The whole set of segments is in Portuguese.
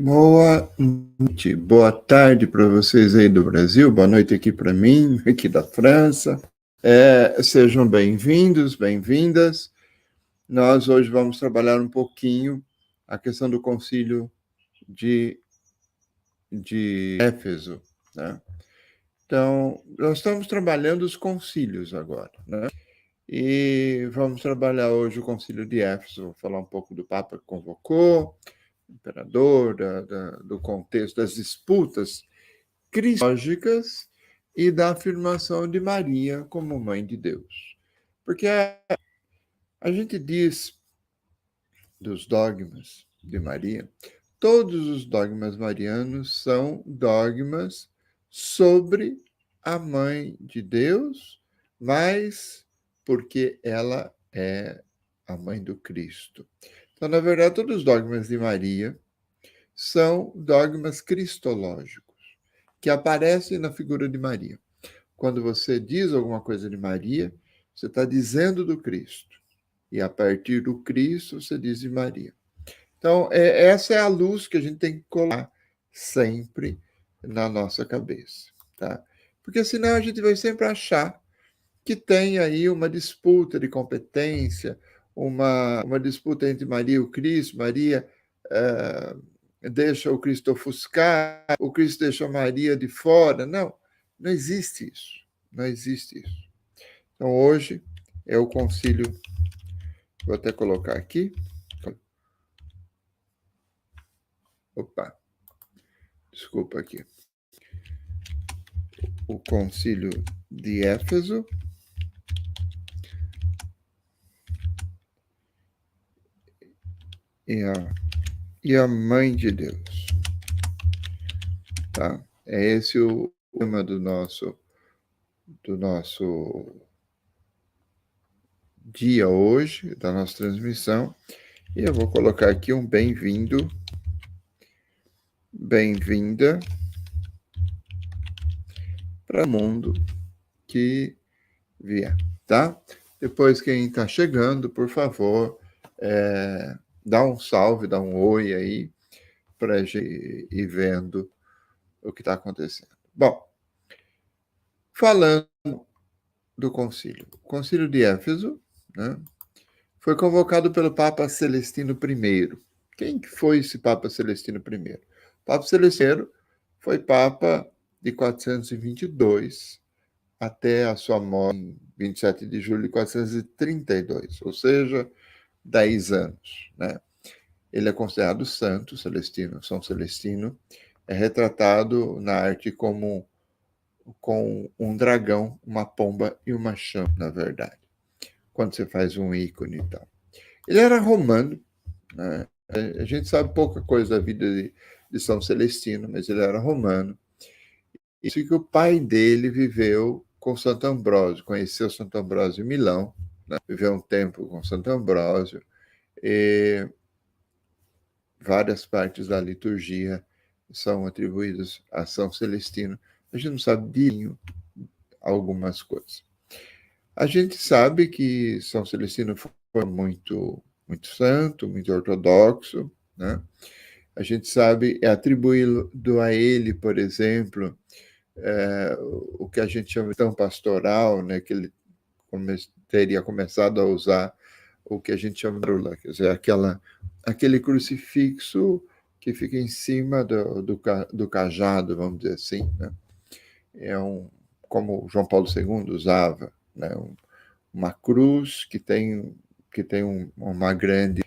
Boa noite, boa tarde para vocês aí do Brasil, boa noite aqui para mim, aqui da França. Sejam bem-vindos, bem-vindas. Nós hoje vamos trabalhar um pouquinho a questão do concílio de Éfeso, né? Então, nós estamos trabalhando os concílios agora, né? E vamos trabalhar hoje o concílio de Éfeso, vou falar um pouco do Papa que convocou, imperador, do contexto das disputas cristológicas e da afirmação de Maria como mãe de Deus. Porque a gente diz dos dogmas de Maria, todos os dogmas marianos são dogmas sobre a mãe de Deus, mas porque ela é a mãe do Cristo. Então, na verdade, todos os dogmas de Maria são dogmas cristológicos, que aparecem na figura de Maria. Quando você diz alguma coisa de Maria, você está dizendo do Cristo. E a partir do Cristo, você diz de Maria. Então, essa é a luz que a gente tem que colocar sempre na nossa cabeça, tá? Porque senão a gente vai sempre achar que tem aí uma disputa de competência, uma disputa entre Maria e o Cristo. Maria deixa o Cristo ofuscar, o Cristo deixa Maria de fora. Não, não existe isso. Não existe isso. Então, hoje é o concílio, vou até colocar aqui. Opa, desculpa aqui. O concílio de Éfeso e a mãe de Deus. Tá? É esse o tema do nosso dia hoje, da nossa transmissão. E eu vou colocar aqui um bem-vindo, bem-vinda para o mundo que vier, tá? Depois, quem está chegando, por favor, dá um salve, dá um oi aí, para a gente ir vendo o que está acontecendo. Bom, falando do concílio. O concílio de Éfeso, né, foi convocado pelo Papa Celestino I. Quem que foi esse Papa Celestino I? O Papa Celestino foi Papa de 422 até a sua morte em 27 de julho de 432, ou seja, 10 anos, né? Ele é considerado santo, Celestino, São Celestino, é retratado na arte como com um dragão, uma pomba e uma chama, na verdade, quando você faz um ícone e tal. Ele era romano, né? A gente sabe pouca coisa da vida de São Celestino, mas ele era romano. Isso que o pai dele viveu com Santo Ambrósio, conheceu Santo Ambrósio em Milão, né? Viveu um tempo com Santo Ambrósio, e várias partes da liturgia são atribuídas a São Celestino. A gente não sabe de algumas coisas. A gente sabe que São Celestino foi muito santo, muito ortodoxo, né? A gente sabe, é atribuído a ele, por exemplo, o que a gente chama de tão pastoral, né? Que ele teria começado a usar o que a gente chama de rula, quer dizer, aquele crucifixo que fica em cima do cajado, vamos dizer assim, né? Como João Paulo II usava, né? Uma cruz que tem uma grande,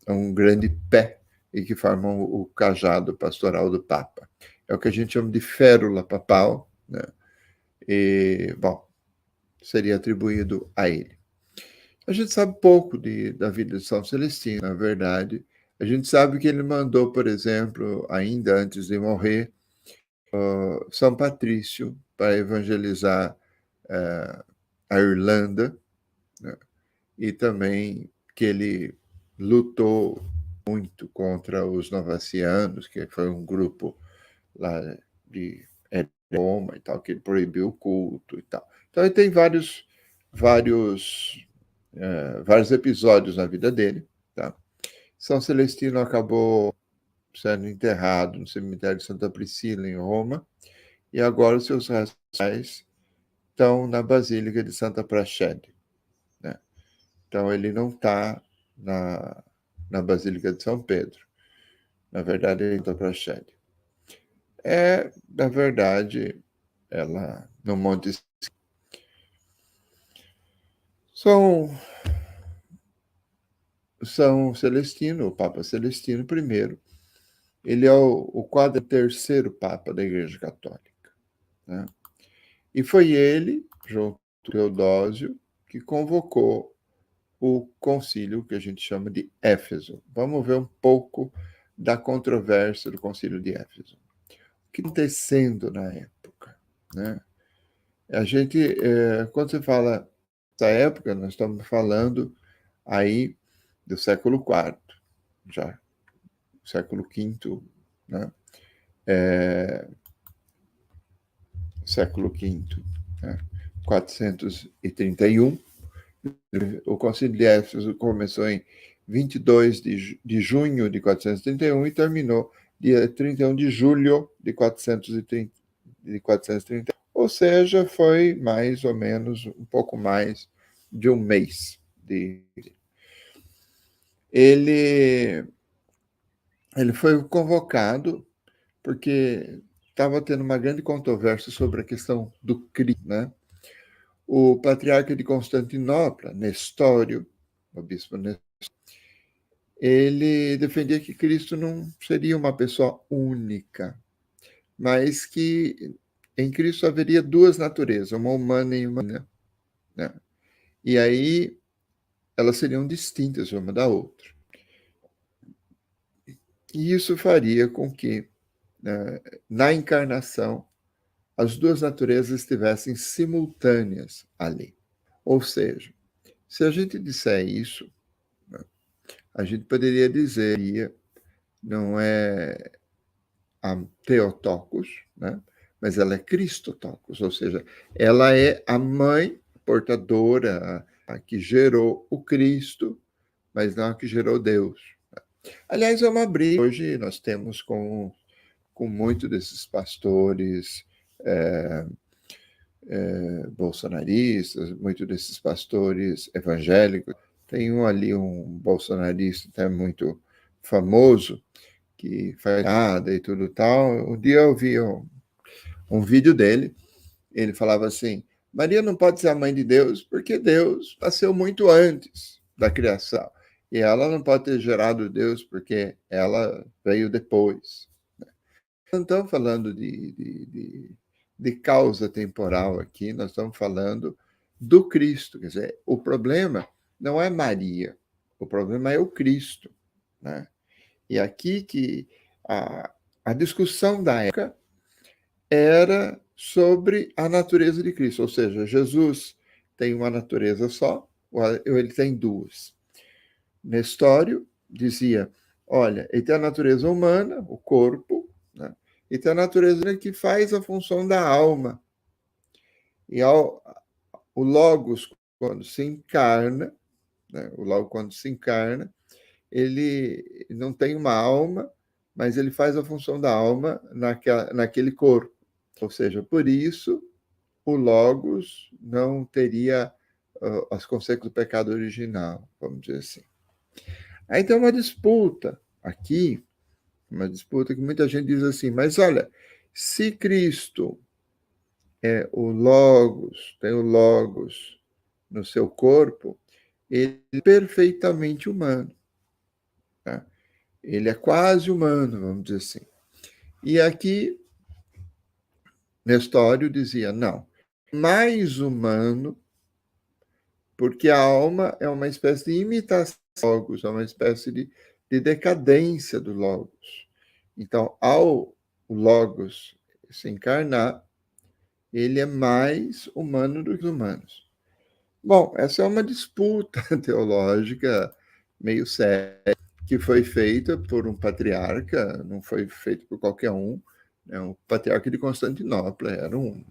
um grande pé e que forma o cajado pastoral do Papa. É o que a gente chama de férula papal, né? E, bom, seria atribuído a ele. A gente sabe pouco da vida de São Celestino, na verdade. A gente sabe que ele mandou, por exemplo, ainda antes de morrer, São Patrício para evangelizar a Irlanda, né? E também que ele lutou muito contra os novacianos, que foi um grupo lá de Roma e tal, que ele proibiu o culto e tal. Então ele tem vários episódios na vida dele, tá? São Celestino acabou sendo enterrado no cemitério de Santa Priscila, em Roma, e agora os seus restos estão na Basílica de Santa Praxede, né? Então, ele não está na Basílica de São Pedro. Na verdade, ele está para Praxede. Na verdade, ela no Monte São Celestino, o Papa Celestino I, ele é o 43º Papa da Igreja Católica, né? E foi ele, junto com Teodósio, que convocou o concílio que a gente chama de Éfeso. Vamos ver um pouco da controvérsia do concílio de Éfeso. O que está acontecendo na época, né? A gente, quando você fala da época, nós estamos falando aí do século IV, já, século V, né? Século V, né? 431. O Concílio de Éfeso começou em 22 de junho de 431 e terminou dia 31 de julho de 430. Ou seja, foi mais ou menos um pouco mais de um mês. Ele foi convocado porque estava tendo uma grande controvérsia sobre a questão do Cristo, né? O patriarca de Constantinopla, Nestório, o bispo Nestório, ele defendia que Cristo não seria uma pessoa única, mas que em Cristo haveria duas naturezas, uma humana e uma humana, né? E aí elas seriam distintas uma da outra. E isso faria com que, na encarnação, as duas naturezas estivessem simultâneas ali. Ou seja, se a gente disser isso, né, a gente poderia dizer, não é a Theotokos, né, mas ela é Christotokos, ou seja, ela é a mãe portadora, a que gerou o Cristo, mas não a que gerou Deus. Aliás, é uma briga. Hoje nós temos com muitos desses pastores bolsonaristas, muitos desses pastores evangélicos. Tem um bolsonarista até muito famoso, que faz nada e tudo tal. Um dia eu vi um vídeo dele, ele falava assim: Maria não pode ser a mãe de Deus porque Deus nasceu muito antes da criação. E ela não pode ter gerado Deus porque ela veio depois. Não estamos falando de causa temporal aqui, nós estamos falando do Cristo. Quer dizer, o problema não é Maria, o problema é o Cristo, né? E aqui que a discussão da época era sobre a natureza de Cristo, ou seja, Jesus tem uma natureza só, ou ele tem duas. Nestório dizia, olha, ele tem a natureza humana, o corpo, né? E tem a natureza que faz a função da alma. E o Logos, quando se encarna, né? O Logos, quando se encarna, ele não tem uma alma, mas ele faz a função da alma naquele corpo. Ou seja, por isso, o Logos não teria as consequências do pecado original, vamos dizer assim. Aí tem uma disputa aqui, uma disputa que muita gente diz assim, mas olha, se Cristo é o Logos, tem o Logos no seu corpo, ele é perfeitamente humano. Tá? Ele é quase humano, vamos dizer assim. E aqui, Nestório dizia, não, mais humano, porque a alma é uma espécie de imitação do Logos, é uma espécie de decadência do Logos. Então, ao Logos se encarnar, ele é mais humano do que os humanos. Bom, essa é uma disputa teológica meio séria, que foi feita por um patriarca, não foi feito por qualquer um, né? Um patriarca de Constantinopla, era um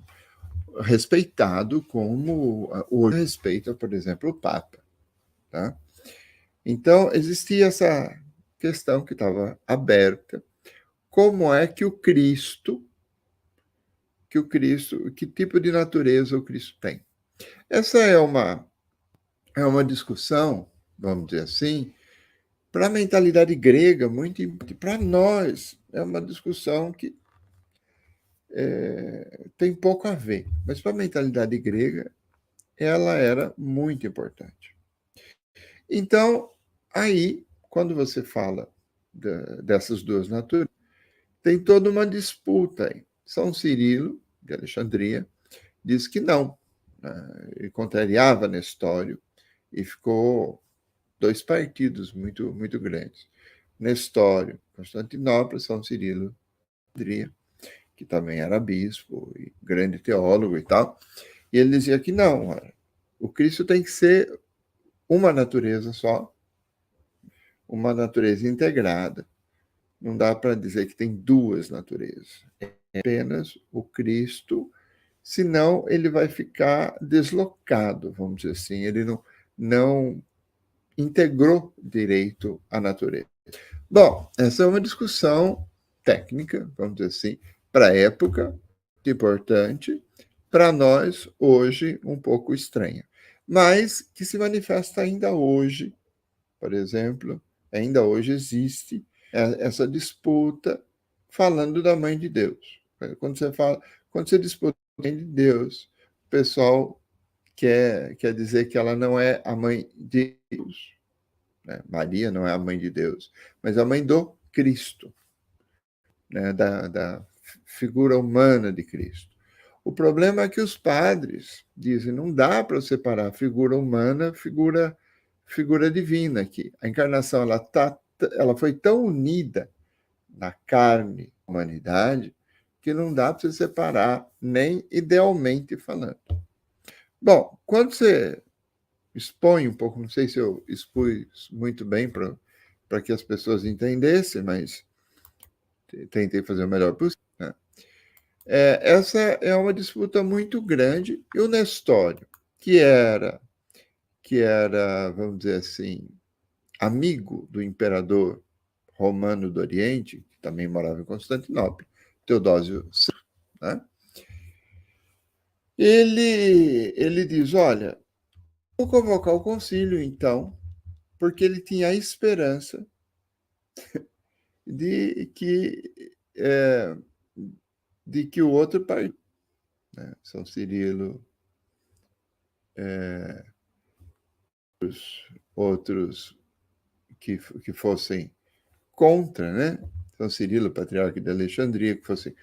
respeitado como hoje respeita, por exemplo, o Papa. Tá? Então, existia essa questão que estava aberta, como é que que tipo de natureza o Cristo tem. Essa é uma discussão, vamos dizer assim, para a mentalidade grega, muito importante. Para nós, é uma discussão que tem pouco a ver, mas para a mentalidade grega, ela era muito importante. Então, aí, quando você fala dessas duas naturezas, tem toda uma disputa aí. São Cirilo, de Alexandria, diz que não, né? Ele contrariava Nestório e ficou dois partidos muito grandes. Nestório, Constantinopla, São Cirilo, Alexandria, que também era bispo e grande teólogo e tal. E ele dizia que não, olha, o Cristo tem que ser uma natureza só, uma natureza integrada. Não dá para dizer que tem duas naturezas. É apenas o Cristo, senão ele vai ficar deslocado, vamos dizer assim. Ele não integrou direito a natureza. Bom, essa é uma discussão técnica, vamos dizer assim, para a época, importante, para nós, hoje, um pouco estranha, mas que se manifesta ainda hoje, por exemplo, ainda hoje existe essa disputa falando da mãe de Deus. Quando você disputa a mãe de Deus, o pessoal quer dizer que ela não é a mãe de Deus, né? Maria não é a mãe de Deus, mas a mãe do Cristo, né? Da figura humana de Cristo. O problema é que os padres dizem não dá para separar figura humana, figura divina aqui. A encarnação ela foi tão unida na carne, humanidade, que não dá para você separar, nem idealmente falando. Bom, quando você expõe um pouco, não sei se eu expus muito bem para que as pessoas entendessem, mas tentei fazer o melhor possível, né? Essa é uma disputa muito grande, e o Nestório, que era, vamos dizer assim, amigo do imperador romano do Oriente, que também morava em Constantinopla, Teodósio, né? Ele diz, olha, vou convocar o concílio, então, porque ele tinha a esperança de que, de que o outro partido, né, São Cirilo, outros que fossem contra, né? São Cirilo, patriarca de Alexandria, que fossem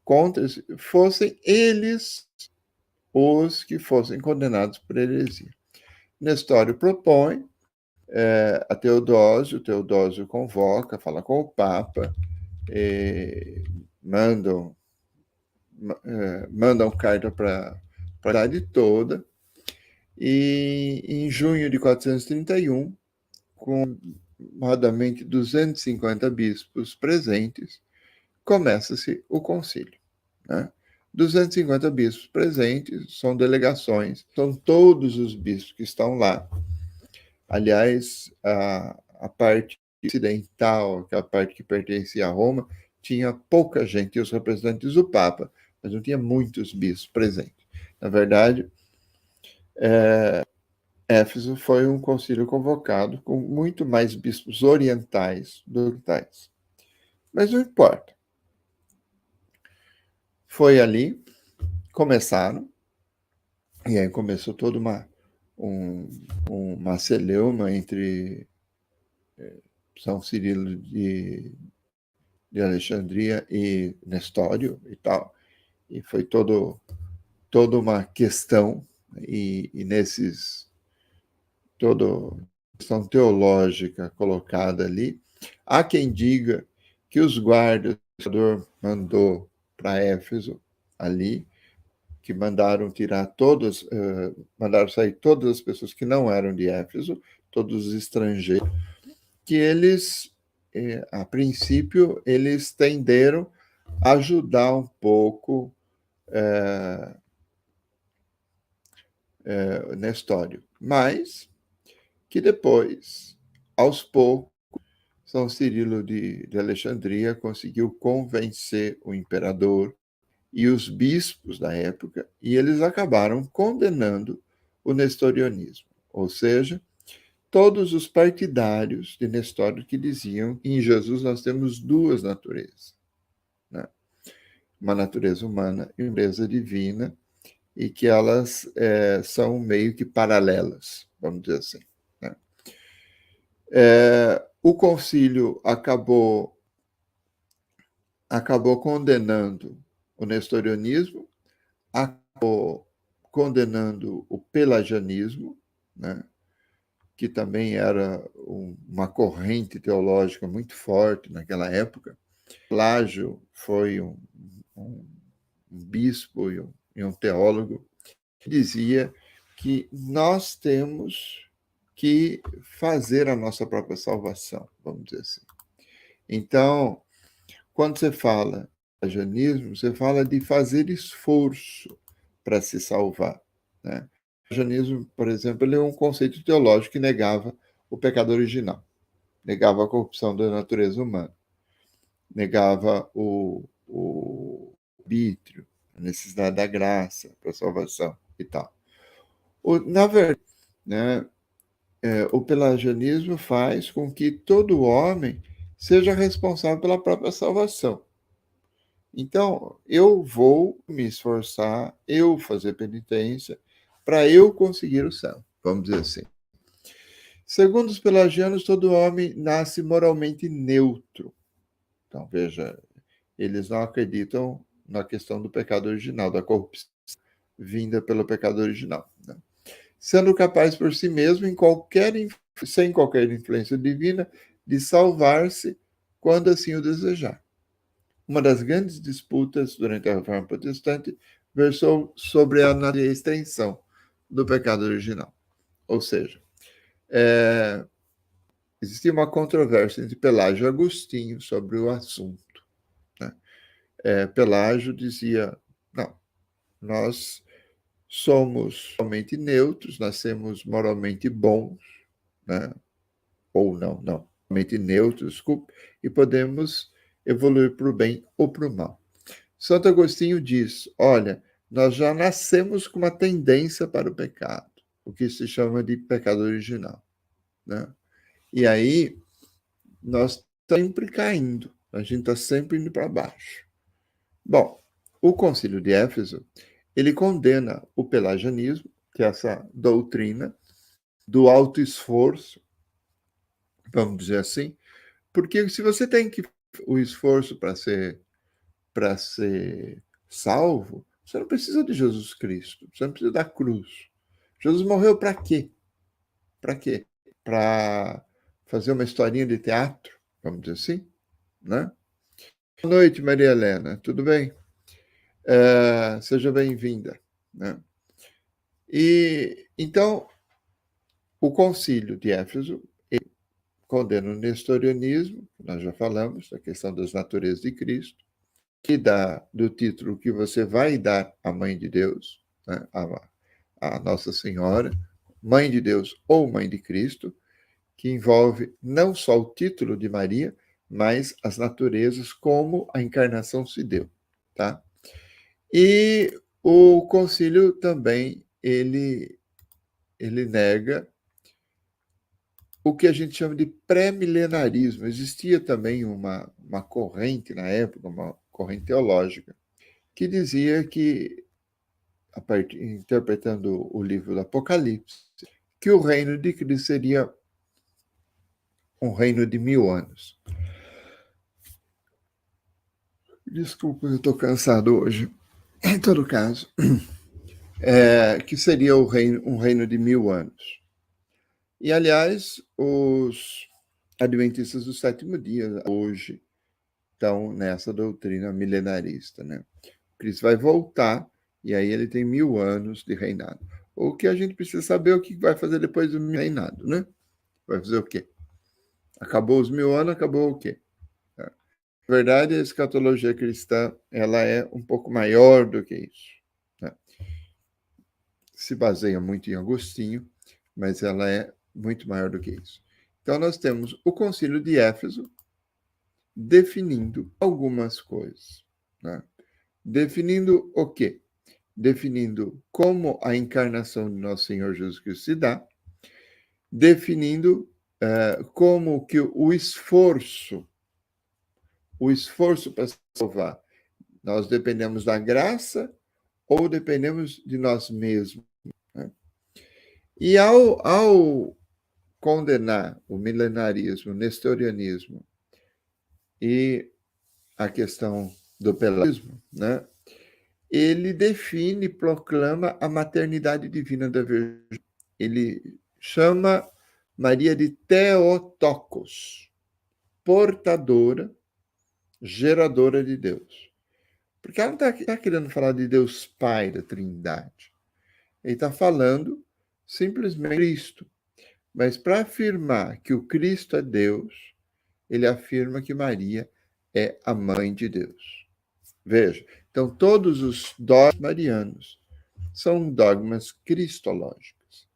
contra, fossem eles os que fossem condenados por heresia. Nestório propõe a Teodósio, Teodósio convoca, fala com o Papa, mandam carta para a cidade toda, e em junho de 431, com aproximadamente 250 bispos presentes, começa-se o concílio, né? 250 bispos presentes, são delegações, são todos os bispos que estão lá. Aliás, a parte ocidental, que é a parte que pertencia a Roma, tinha pouca gente, e os representantes do Papa, mas não tinha muitos bispos presentes. Na verdade, Éfeso foi um concílio convocado com muito mais bispos orientais do que orientais. Mas não importa. Foi ali, começaram, e aí começou toda uma celeuma entre São Cirilo de Alexandria e Nestório e tal. E foi toda uma questão, e nesses toda questão teológica colocada ali. Há quem diga que os guardas que o imperador mandou para Éfeso ali, que mandaram tirar mandaram sair todas as pessoas que não eram de Éfeso, todos os estrangeiros, que eles, a princípio, eles tenderam a ajudar um pouco Nestório, mas que depois, aos poucos, São Cirilo de Alexandria conseguiu convencer o imperador e os bispos da época, e eles acabaram condenando o nestorianismo, ou seja, todos os partidários de Nestório que diziam que em Jesus nós temos duas naturezas, né? Uma natureza humana e uma natureza divina, e que elas são meio que paralelas, vamos dizer assim, né? O concílio acabou condenando o nestorianismo, acabou condenando o pelagianismo, né, que também era uma corrente teológica muito forte naquela época. Pelágio foi um bispo e um teólogo que dizia que nós temos que fazer a nossa própria salvação, vamos dizer assim. Então, quando você fala pelagianismo, você fala de fazer esforço para se salvar, né? O pelagianismo, por exemplo, ele é um conceito teológico que negava o pecado original, negava a corrupção da natureza humana, negava o arbítrio, a necessidade da graça para a salvação e tal. Na verdade, né, o pelagianismo faz com que todo homem seja responsável pela própria salvação. Então, eu vou me esforçar, eu fazer penitência, para eu conseguir o céu, vamos dizer assim. Segundo os pelagianos, todo homem nasce moralmente neutro. Então, veja, eles não acreditam na questão do pecado original, da corrupção vinda pelo pecado original, né? Sendo capaz por si mesmo, sem qualquer influência divina, de salvar-se quando assim o desejar. Uma das grandes disputas durante a Reforma Protestante versou sobre a extensão do pecado original. Ou seja, existia uma controvérsia entre Pelágio e Agostinho sobre o assunto, né? Pelágio dizia, não, nós somos moralmente neutros, nascemos moralmente bons, né? Ou não, moralmente neutros, desculpe, e podemos evoluir para o bem ou para o mal. Santo Agostinho diz, olha, nós já nascemos com uma tendência para o pecado, o que se chama de pecado original, né? E aí, nós sempre caindo, a gente está sempre indo para baixo. Bom, o Concílio de Éfeso, ele condena o pelagianismo, que é essa doutrina do autoesforço, vamos dizer assim, porque se você tem o esforço para ser salvo, você não precisa de Jesus Cristo, você não precisa da cruz. Jesus morreu para quê? Para quê? Para fazer uma historinha de teatro, vamos dizer assim, né? Boa noite, Maria Helena, tudo bem? Seja bem-vinda, né? E então o Concílio de Éfeso condena o nestorianismo, nós já falamos da questão das naturezas de Cristo, que dá do título que você vai dar à Mãe de Deus, né? A Nossa Senhora, Mãe de Deus ou Mãe de Cristo, que envolve não só o título de Maria, mas as naturezas como a encarnação se deu, tá? E o concílio também ele nega o que a gente chama de pré-milenarismo. Existia também uma corrente na época, uma corrente teológica, que dizia que, interpretando o livro do Apocalipse, que o reino de Cristo seria um reino de 1000 anos. Desculpa, eu estou cansado hoje. Em todo caso, que seria um reino de 1000 anos. E, aliás, os adventistas do sétimo dia, hoje, estão nessa doutrina milenarista, né? Cristo vai voltar e aí ele tem 1000 anos de reinado. O que a gente precisa saber é o que vai fazer depois do reinado, né? Vai fazer o quê? Acabou os 1000 anos, acabou o quê? Na verdade, a escatologia cristã ela é um pouco maior do que isso, né? Se baseia muito em Agostinho, mas ela é muito maior do que isso. Então, nós temos o Concílio de Éfeso, definindo algumas coisas, né? Definindo o quê? Definindo como a encarnação de nosso Senhor Jesus Cristo se dá, definindo como que o esforço para salvar, nós dependemos da graça ou dependemos de nós mesmos, né? E ao condenar o milenarismo, o nestorianismo e a questão do pelagismo, né, ele define, proclama a maternidade divina da Virgem. Ele chama Maria de Theotokos, portadora, geradora de Deus. Porque ela não está querendo falar de Deus Pai, da Trindade. Ele está falando simplesmente Cristo. Mas para afirmar que o Cristo é Deus, ele afirma que Maria é a mãe de Deus. Veja, então todos os dogmas marianos são dogmas cristológicos.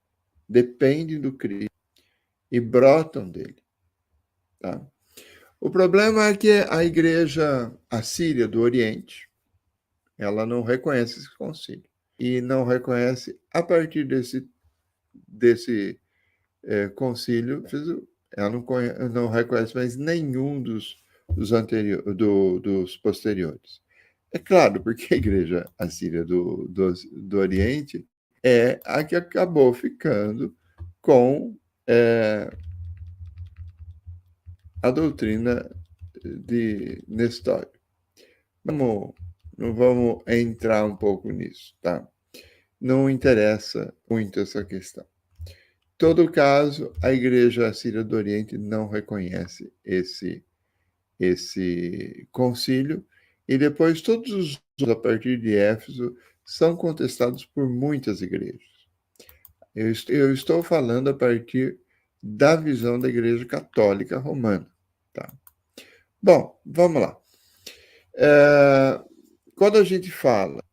Dependem do Cristo e brotam dele. Tá? O problema é que a igreja assíria do Oriente, ela não reconhece esse concílio. E não reconhece, a partir desse concílio, ela não reconhece mais nenhum dos posteriores. É claro, porque a igreja assíria do Oriente é a que acabou ficando com a doutrina de Nestório. Não vamos entrar um pouco nisso, tá? Não interessa muito essa questão. Em todo caso, a igreja assíria do Oriente não reconhece esse concílio, e depois todos os a partir de Éfeso são contestados por muitas igrejas. Eu estou falando a partir da visão da Igreja Católica Romana. Tá? Bom, vamos lá. Quando a gente fala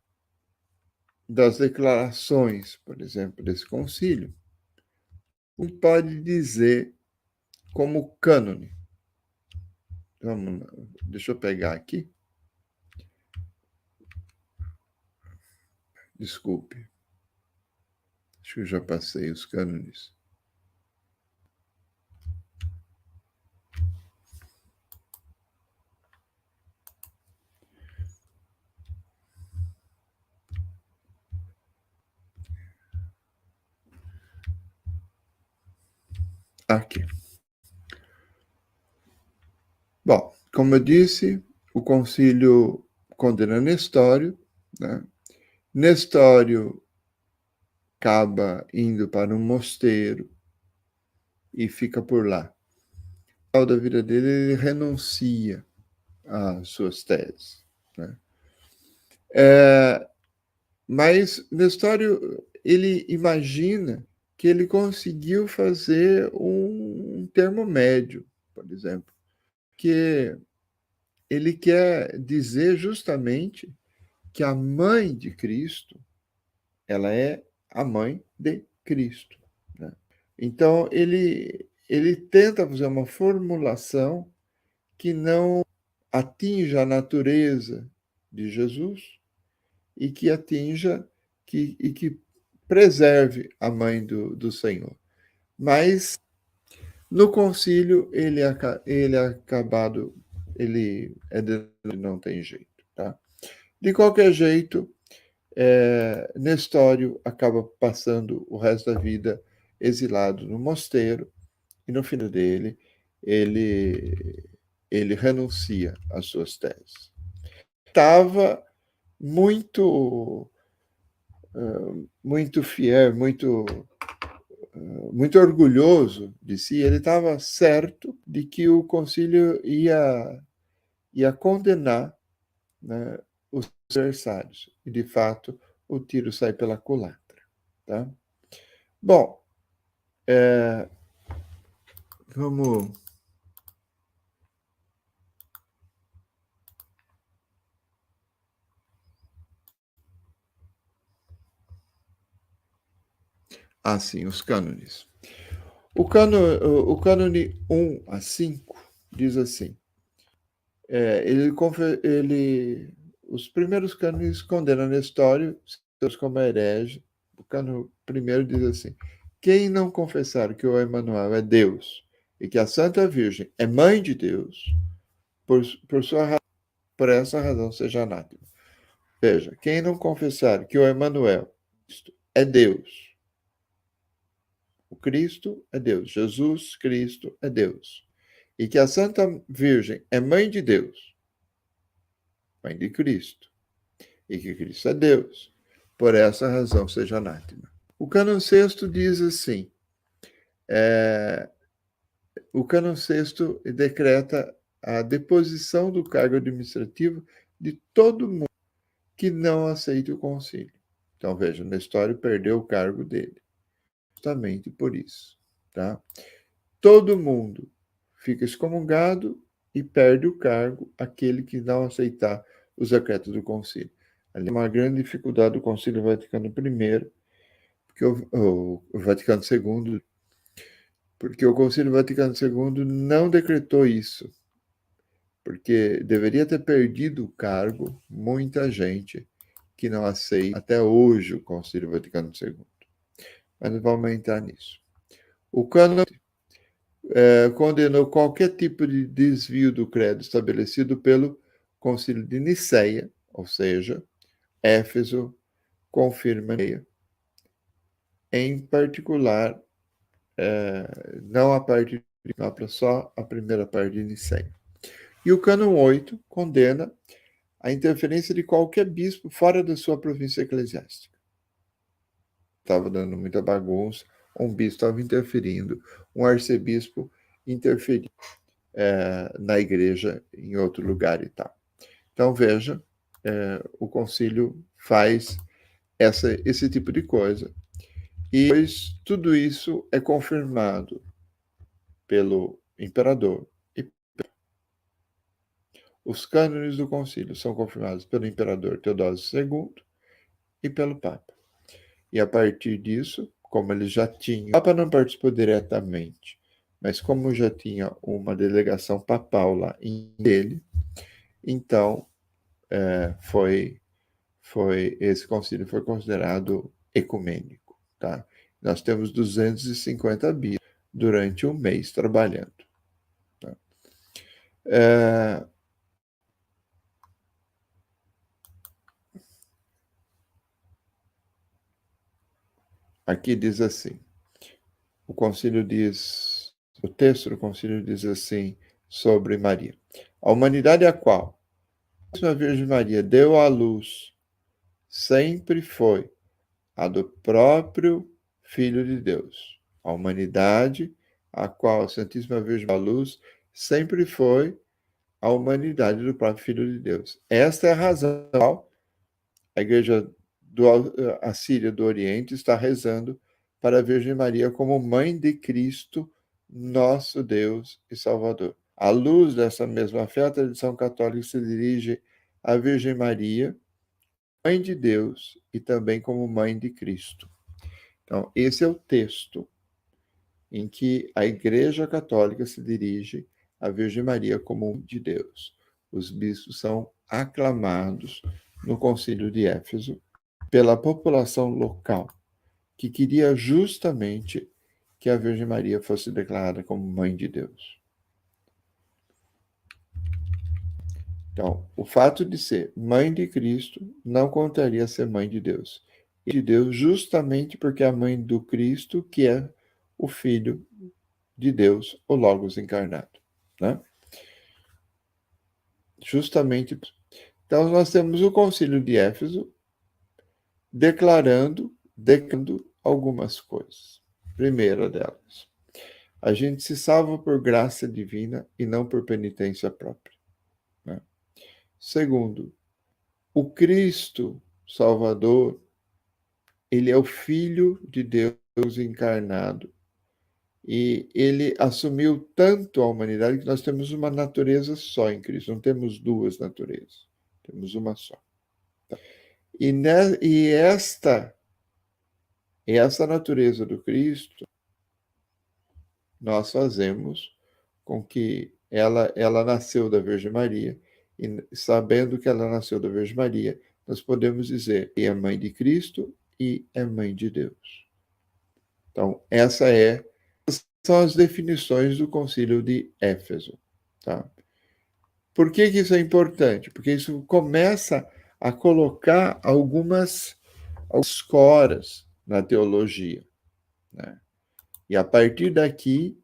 das declarações, por exemplo, desse concílio, um pode dizer como cânone. Deixa eu pegar aqui. Desculpe. Acho que eu já passei os cânones. Aqui. Bom, como eu disse, o concílio condena Nestório, né? Nestório acaba indo para um mosteiro e fica por lá. Ao final da vida dele, ele renuncia às suas teses, né? Mas Nestório, ele imagina que ele conseguiu fazer um termo médio, por exemplo, que ele quer dizer justamente que a mãe de Cristo, ela é a mãe de Cristo, né? Então, ele tenta fazer uma formulação que não atinja a natureza de Jesus e que atinja e que preserve a mãe do Senhor. Mas no concílio ele é acabado, ele não tem jeito, tá? De qualquer jeito, Nestório acaba passando o resto da vida exilado no mosteiro e no final dele ele renuncia às suas teses. Estava muito fiel, muito orgulhoso de si. Ele estava certo de que o concílio ia condenar, né, os adversários. E, de fato, o tiro sai pela culatra. Tá? Bom, vamos... sim, os cânones. O cânone 1 a 5 diz assim: os primeiros cânones condenam Nestório como herege. O cânon primeiro diz assim: quem não confessar que o Emmanuel é Deus e que a Santa Virgem é mãe de Deus, por essa razão seja anátema. Veja, quem não confessar que o Emmanuel é Deus, o Cristo é Deus, Jesus Cristo é Deus, e que a Santa Virgem é mãe de Deus, mãe de Cristo, e que Cristo é Deus, por essa razão seja anátema. O cânon sexto diz assim, o cânon sexto decreta a deposição do cargo administrativo de todo mundo que não aceite o concílio. Então, veja, Nestório perdeu o cargo dele, justamente por isso. Tá? Todo mundo fica excomungado e perde o cargo aquele que não aceitar os decretos do concílio. Ali é uma grande dificuldade do Concílio Vaticano I, porque o Vaticano II, porque o Concílio Vaticano II não decretou isso, porque deveria ter perdido o cargo muita gente que não aceita até hoje o Concílio Vaticano II. Mas não vamos entrar nisso. O cânon condenou qualquer tipo de desvio do credo estabelecido pelo Concílio de Niceia, ou seja, Éfeso confirma em particular, não a parte de só a primeira parte de Niceia. E o cânon 8 condena a interferência de qualquer bispo fora da sua província eclesiástica. Estava dando muita bagunça, um bispo estava interferindo, um arcebispo interferindo na igreja em outro lugar e tal. Então, veja, o concílio faz esse tipo de coisa. E depois, tudo isso é confirmado pelo imperador. Os cânones do concílio são confirmados pelo imperador Teodósio II e pelo Papa. E a partir disso, como eles já tinham... O Papa não participou diretamente, mas como já tinha uma delegação papal lá dele, então esse concílio foi considerado ecumênico. Tá? Nós temos 250 bispos durante um mês trabalhando. Tá? Aqui diz assim, o texto do concílio diz assim sobre Maria. A humanidade a qual a Virgem Maria deu à luz sempre foi a do próprio Filho de Deus. A humanidade a qual a Santíssima Virgem deu à luz sempre foi a humanidade do próprio Filho de Deus. Esta é a razão a Igreja Assíria do Oriente está rezando para a Virgem Maria como mãe de Cristo, nosso Deus e Salvador. À luz dessa mesma fé, a tradição católica se dirige à Virgem Maria, mãe de Deus e também como mãe de Cristo. Então, esse é o texto em que a Igreja Católica se dirige à Virgem Maria como mãe de Deus. Os bispos são aclamados no Concílio de Éfeso pela população local, que queria justamente que a Virgem Maria fosse declarada como mãe de Deus. Então, o fato de ser mãe de Cristo não contaria ser mãe de Deus. E de Deus justamente porque é a mãe do Cristo, que é o Filho de Deus, o Logos encarnado. Né? Justamente. Então, nós temos o Concílio de Éfeso declarando algumas coisas. Primeira delas, a gente se salva por graça divina e não por penitência própria. Né? Segundo, o Cristo Salvador, ele é o Filho de Deus encarnado. E ele assumiu tanto a humanidade que nós temos uma natureza só em Cristo, não temos duas naturezas, temos uma só. E essa natureza do Cristo, nós fazemos com que ela nasceu da Virgem Maria, e sabendo que ela nasceu da Virgem Maria, nós podemos dizer que é mãe de Cristo e é mãe de Deus. Então, são as definições do Concílio de Éfeso. Tá? Por que isso é importante? Porque isso começa a colocar algumas escoras na teologia. Né? E a partir daqui,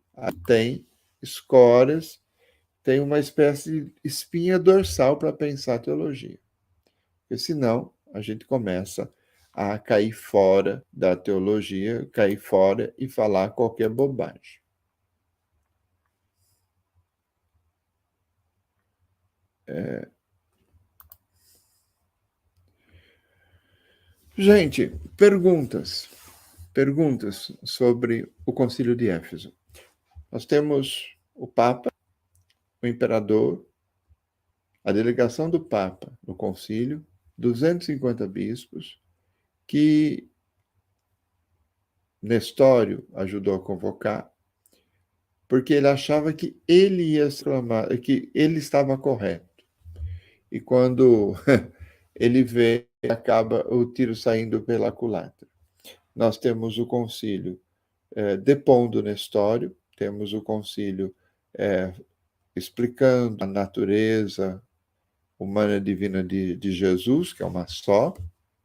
tem escoras, tem uma espécie de espinha dorsal para pensar a teologia. Porque senão a gente começa a cair fora da teologia, cair fora e falar qualquer bobagem. Gente, perguntas sobre o Concílio de Éfeso. Nós temos o Papa, o Imperador, a delegação do Papa no Concílio, 250 bispos, que Nestório ajudou a convocar, porque ele achava que ele ia exclamar, que ele estava correto. E quando ele vê, acaba o tiro saindo pela culatra. Nós temos o concílio depondo Nestório, temos o concílio explicando a natureza humana e divina de Jesus, que é uma só.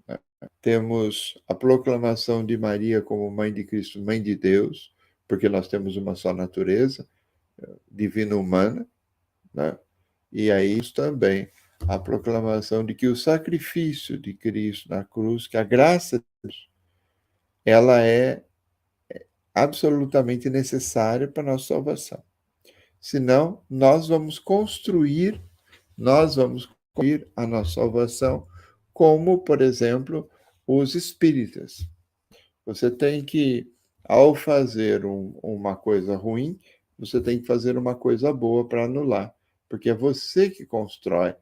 Né? Temos a proclamação de Maria como mãe de Cristo, mãe de Deus, porque nós temos uma só natureza, divina humana. Né? E aí também a proclamação de que o sacrifício de Cristo na cruz, que a graça de Deus, ela é absolutamente necessária para a nossa salvação. Senão, nós vamos construir a nossa salvação, como, por exemplo, os espíritas. Você tem que, ao fazer uma coisa ruim, você tem que fazer uma coisa boa para anular, porque é você que constrói.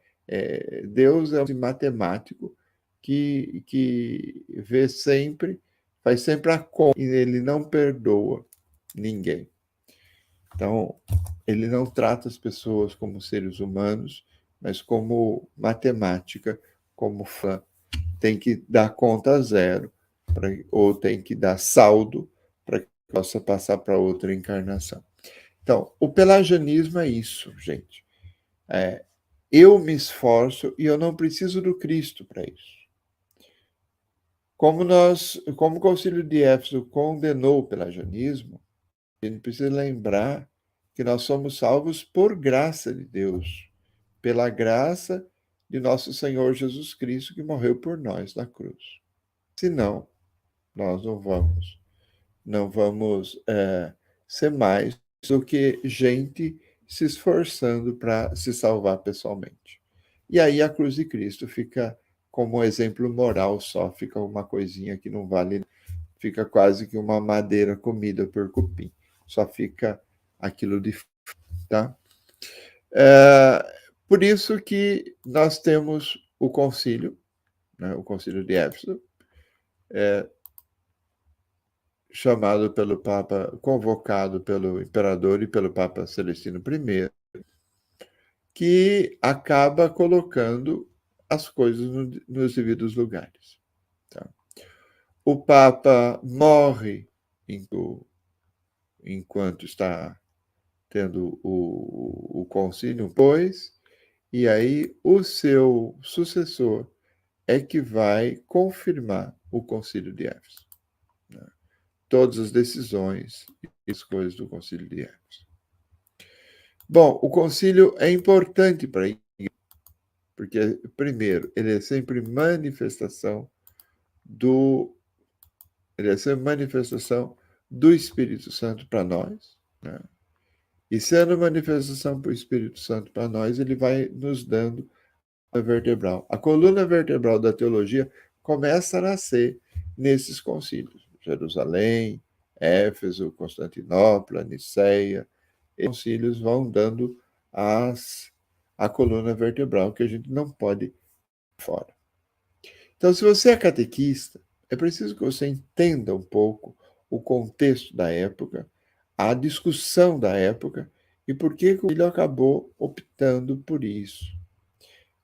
Deus é um matemático que vê sempre, faz sempre a conta, e ele não perdoa ninguém. Então, ele não trata as pessoas como seres humanos, mas como matemática, como fã. Tem que dar conta zero, ou tem que dar saldo para que possa passar para outra encarnação. Então, o pelagianismo é isso, gente. Eu me esforço e eu não preciso do Cristo para isso. Como o Concílio de Éfeso condenou o pelagianismo, a gente precisa lembrar que nós somos salvos por graça de Deus, pela graça de nosso Senhor Jesus Cristo, que morreu por nós na cruz. Senão, nós não vamos ser mais do que gente se esforçando para se salvar pessoalmente. E aí a cruz de Cristo fica como exemplo moral só, fica uma coisinha que não vale, fica quase que uma madeira comida por cupim. Só fica aquilo de... Tá? Por isso que nós temos o concílio, né, o concílio de Éfeso, chamado pelo Papa, convocado pelo imperador e pelo Papa Celestino I, que acaba colocando as coisas nos devidos lugares. Tá? O Papa morre enquanto está tendo o concílio, pois, e aí o seu sucessor é que vai confirmar o concílio de Éfeso. Né? Todas as decisões e as coisas do concílio de Éfeso. Bom, o concílio é importante para a igreja, porque, primeiro, ele é sempre manifestação do Espírito Santo para nós, né? E sendo manifestação do Espírito Santo para nós, ele vai nos dando a vertebral. A coluna vertebral da teologia começa a nascer nesses concílios. Jerusalém, Éfeso, Constantinopla, Niceia. Esses concílios vão dando a coluna vertebral que a gente não pode fora. Então, se você é catequista, é preciso que você entenda um pouco o contexto da época, a discussão da época E por que o concílio acabou optando por isso?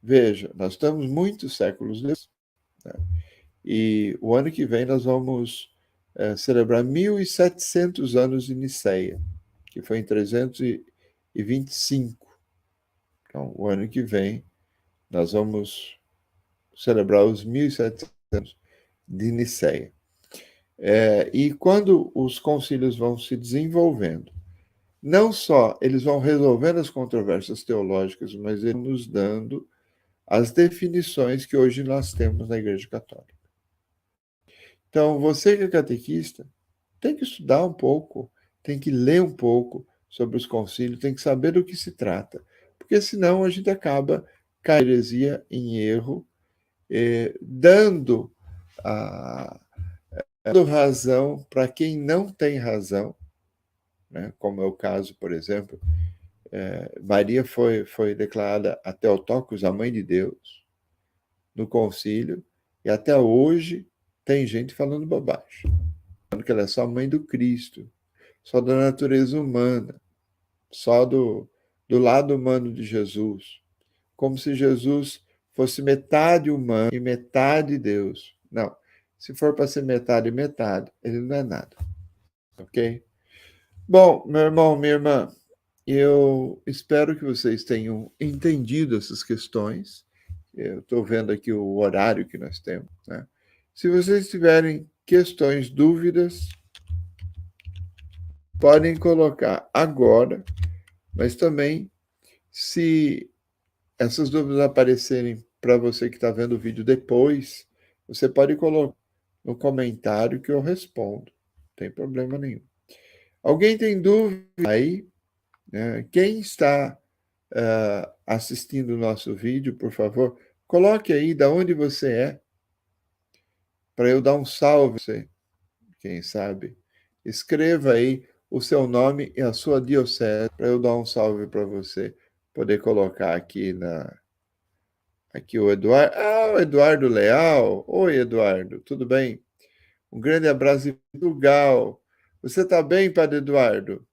Veja, nós estamos muitos séculos depois, né? E o ano que vem nós vamos celebrar 1.700 anos de Nicéia, que foi em 325. Então, o ano que vem nós vamos celebrar os 1.700 anos de Nicéia. E quando os concílios vão se desenvolvendo, não só eles vão resolvendo as controvérsias teológicas, mas eles vão nos dando as definições que hoje nós temos na Igreja Católica. Então, você que é catequista, tem que estudar um pouco, tem que ler um pouco sobre os concílios, tem que saber do que se trata, porque senão a gente acaba caindo em heresia, em erro, dando razão para quem não tem razão, né? Como é o caso, por exemplo, Maria foi declarada a Theotokos, a mãe de Deus, no concílio, e até hoje tem gente falando bobagem, falando que ela é só mãe do Cristo, só da natureza humana, só do lado humano de Jesus, como se Jesus fosse metade humano e metade Deus. Não, se for para ser metade e metade, ele não é nada, ok? Bom, meu irmão, minha irmã, eu espero que vocês tenham entendido essas questões. Eu estou vendo aqui o horário que nós temos, né? Se vocês tiverem questões, dúvidas, podem colocar agora, mas também, se essas dúvidas aparecerem para você que está vendo o vídeo depois, você pode colocar no comentário que eu respondo. Não tem problema nenhum. Alguém tem dúvida aí? Quem está assistindo o nosso vídeo, por favor, coloque aí de onde você é, para eu dar um salve a você, quem sabe. Escreva aí o seu nome e a sua diocese, para eu dar um salve para você, poder colocar aqui aqui o Eduardo. Ah, o Eduardo Leal. Oi, Eduardo, tudo bem? Um grande abraço de Portugal. Você está bem, Padre Eduardo?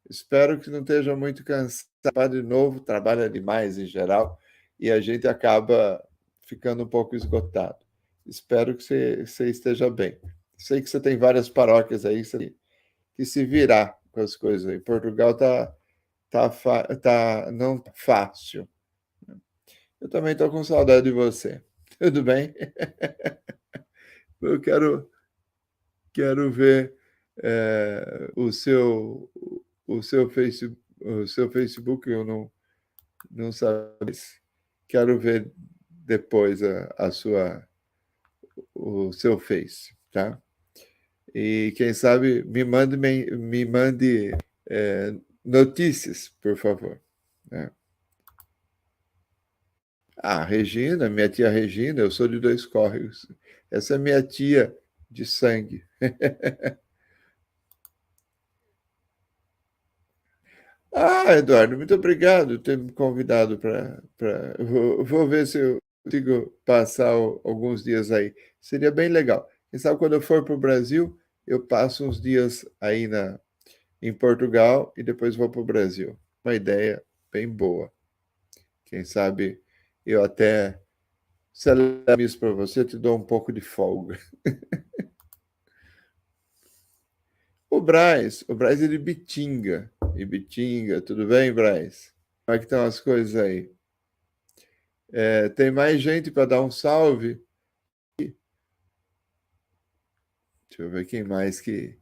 Espero que não esteja muito cansado. Padre novo trabalha demais em geral e a gente acaba ficando um pouco esgotado. Espero que você esteja bem. Sei que você tem várias paróquias aí que se virar com as coisas aí. Portugal tá não fácil. Eu também estou com saudade de você. Tudo bem? Eu quero ver o seu Facebook, eu não sabia. Quero ver depois o seu Face, tá? E quem sabe me mande notícias, por favor. Né? Ah, Regina, minha tia Regina, eu sou de Dois Córregos. Essa é minha tia de sangue. Ah, Eduardo, muito obrigado por ter me convidado para. Vou ver se eu consigo passar alguns dias aí. Seria bem legal. Quem sabe quando eu for para o Brasil, eu passo uns dias aí em Portugal e depois vou para o Brasil. Uma ideia bem boa. Quem sabe eu até celebro isso para você, te dou um pouco de folga. O Braz é de Bitinga. E Bitinga, tudo bem, Braz? Como é que estão as coisas aí? Tem mais gente para dar um salve? Deixa eu ver quem mais que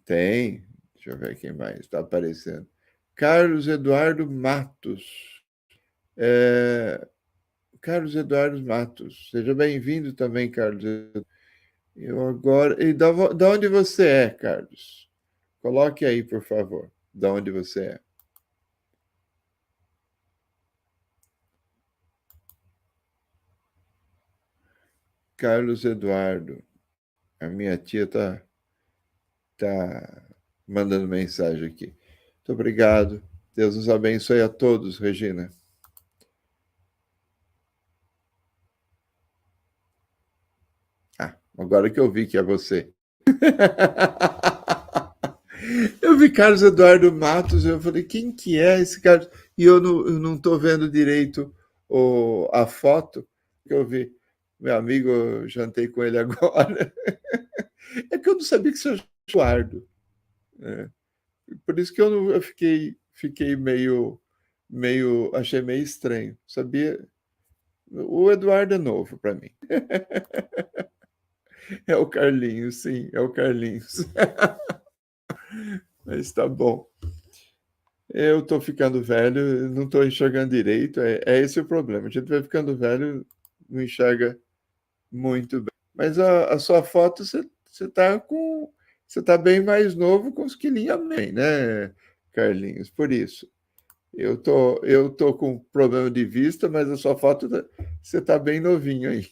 tem. Deixa eu ver quem mais está aparecendo. Carlos Eduardo Matos. Carlos Eduardo Matos. Seja bem-vindo também, Carlos. Eu agora. E da onde você é, Carlos? Coloque aí, por favor. Da onde você é. Carlos Eduardo. A minha tia tá mandando mensagem aqui. Muito obrigado. Deus nos abençoe a todos, Regina. Agora que eu vi que é você. Eu vi Carlos Eduardo Matos, eu falei, quem que é esse Carlos? E eu não estou vendo direito a foto que eu vi. Meu amigo, eu jantei com ele agora. É que eu não sabia que você é Eduardo. Né? Por isso que eu fiquei achei meio estranho. Sabia? O Eduardo é novo para mim. É o Carlinhos, sim, é o Carlinhos. Mas tá bom. Eu tô ficando velho, não tô enxergando direito, é esse o problema. A gente vai ficando velho, não enxerga muito bem. Mas a sua foto, você tá bem mais novo com os quilinhos a menos, né, Carlinhos? Por isso. Eu tô com problema de vista, mas a sua foto, você tá bem novinho aí.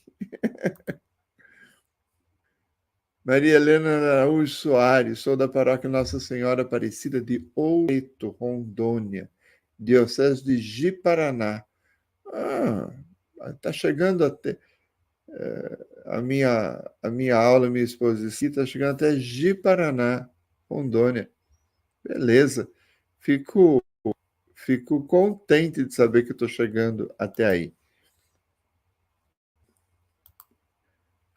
Maria Helena Araújo Soares, sou da paróquia Nossa Senhora Aparecida de Oureto, Rondônia, diocese de Ji-Paraná. Ah, tá chegando até a minha aula, minha exposição, está chegando até Ji-Paraná, Rondônia. Beleza. Fico, fico contente de saber que estou chegando até aí.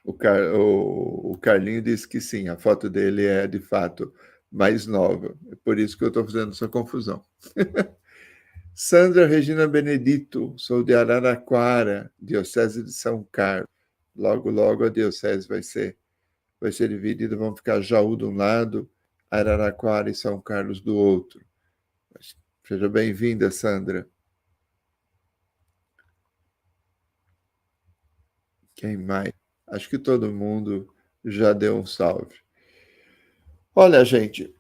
O Carlinho disse que sim, a foto dele é de fato mais nova. É por isso que eu estou fazendo essa confusão. Sandra Regina Benedito, sou de Araraquara, Diocese de São Carlos. Logo, logo a diocese vai ser dividida, vão ficar Jaú de um lado, Araraquara e São Carlos do outro. Seja bem-vinda, Sandra. Quem mais? Acho que todo mundo já deu um salve. Olha, gente,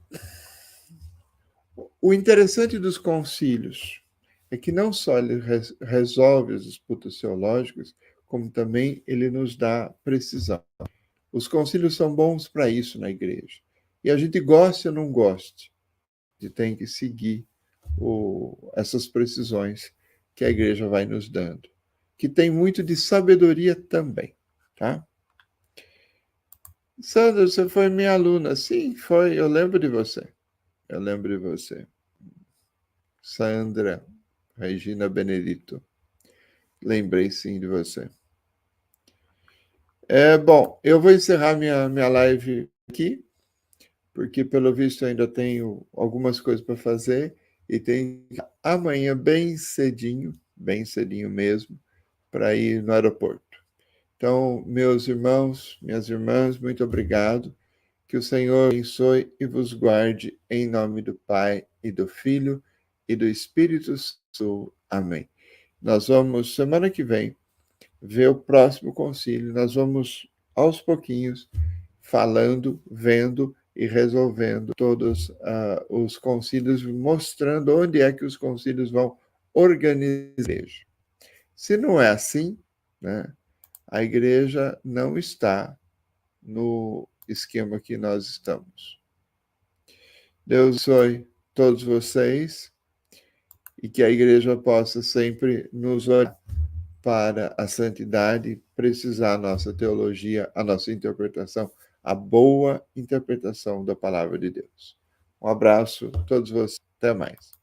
o interessante dos concílios é que não só ele resolve as disputas teológicas, como também ele nos dá precisão. Os concílios são bons para isso na igreja. E a gente goste ou não goste, a gente tem que seguir essas precisões que a igreja vai nos dando, que tem muito de sabedoria também, tá? Sandra, você foi minha aluna. Sim, foi. Eu lembro de você. Eu lembro de você. Sandra Regina Benedito. Lembrei sim de você. Bom, eu vou encerrar minha live aqui, porque pelo visto ainda tenho algumas coisas para fazer e tem amanhã bem cedinho mesmo, para ir no aeroporto. Então, meus irmãos, minhas irmãs, muito obrigado. Que o Senhor abençoe e vos guarde em nome do Pai e do Filho e do Espírito Santo. Amém. Nós vamos, semana que vem, ver o próximo concílio. Nós vamos, aos pouquinhos, falando, vendo e resolvendo todos os concílios, mostrando onde é que os concílios vão organizar a igreja. Se não é assim, né, a igreja não está no esquema que nós estamos. Deus abençoe todos vocês e que a igreja possa sempre nos olhar para a santidade, precisar a nossa teologia, a nossa interpretação, a boa interpretação da palavra de Deus. Um abraço a todos vocês. Até mais.